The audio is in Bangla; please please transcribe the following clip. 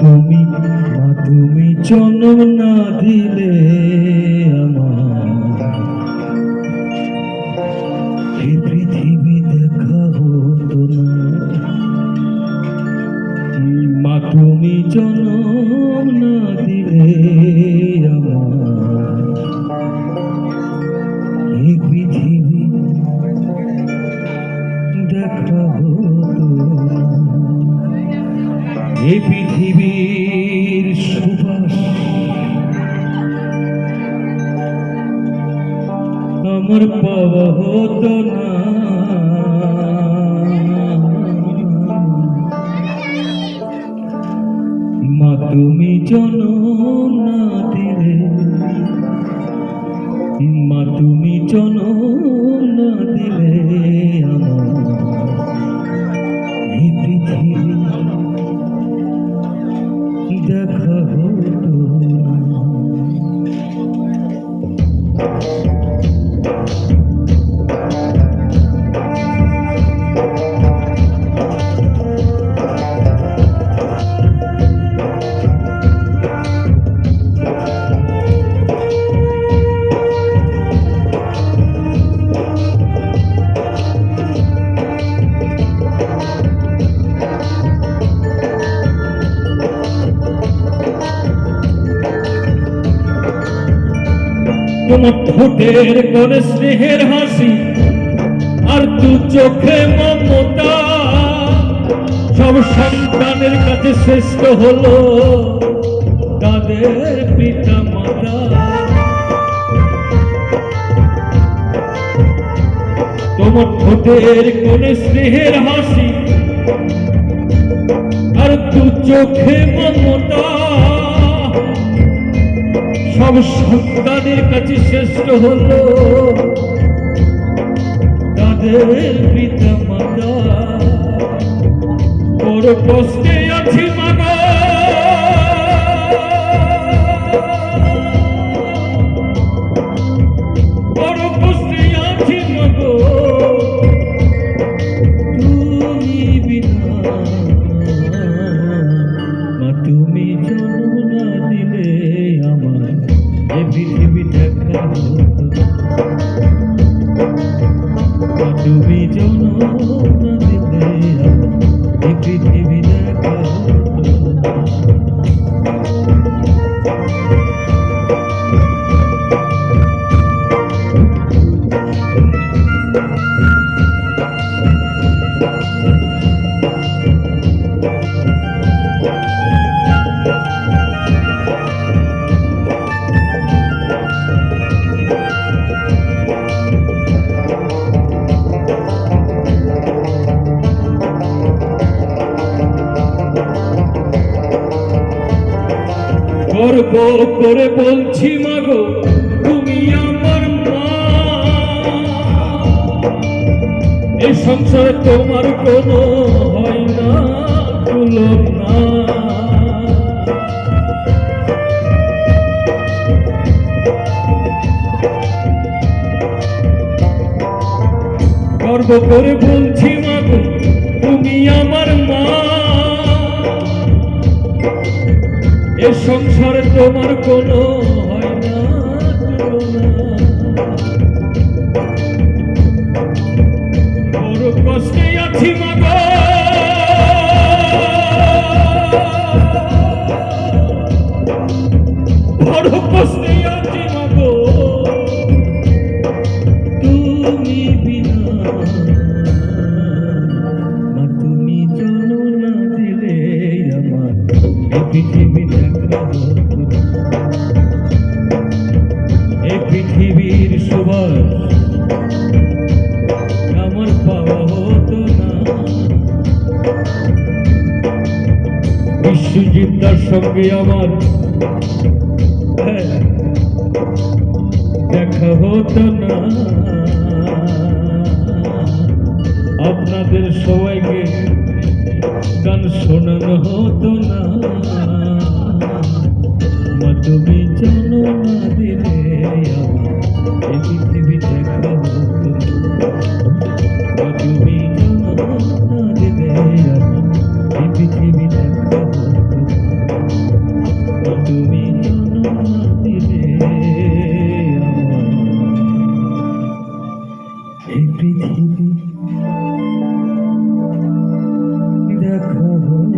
তুমি জন্ম না দিলে আমার এই পৃথিবী দেখা হতো না। মা তুমি জন্ম না দিলে আমার এই পৃথিবী দেখা হতো না। এই পৃথিবীর সুবাস আমার পাওয়া হতো না। মা তুমি জন্ম না দিলে, মা তুমি জন্ম না দিলে আমার এই পৃথিবী দেখা হতো না। তোমার ঠোঁটের কোন স্নেহের হাসি আর দু চোখে মমতা সব সন্তানের কাছে শ্রেষ্ঠ হলো তাদের পিতা মাতা। তোমার ঠোঁটের কোন স্নেহের হাসি আর দু চোখে মমতা সব সন্তানের কাছে শ্রেষ্ঠ হলো তাদের পিতা মাতা। বড় কষ্টে আছি মাগো, বড় কষ্টে আছি মাগো, তুমি বিনা। মা তুমি জন্ম না দিলে আমার এই পৃথিবী দেখা হতো না। তুমি জন্ম না দিলে আমার এই পৃথিবী দেখা হতো না। গর্ব করে বলছি মাগো তুমি আমার মা। এই সংসারে তোমার কোনো হয় না তুলনা। গর্ব করে বলছি মাগো তুমি আমার মা। এ সংসারে তোমার কোনো হয় না তুলনা। বড় কষ্টে আছি মাগো, বড় কষ্টে আছি মাগো, তুমি বিনা। মা তুমি জন্ম না দিলে আমার এই পৃথিবী দেখা হতো না। এই পৃথিবীর সুবাস আমার পাওয়া হতো না। বিশ্বজিৎদার সঙ্গে আমার দেখা হতো না। আপনাদের সবাইকে গান শোনানো হতো না। মা তুমি জন্ম না দিলে আমার এই পৃথিবী দেখা হতো না। মা তুমি জন্ম না দিলে আমার এই পৃথিবী দেখা হতো না। দেখা হতো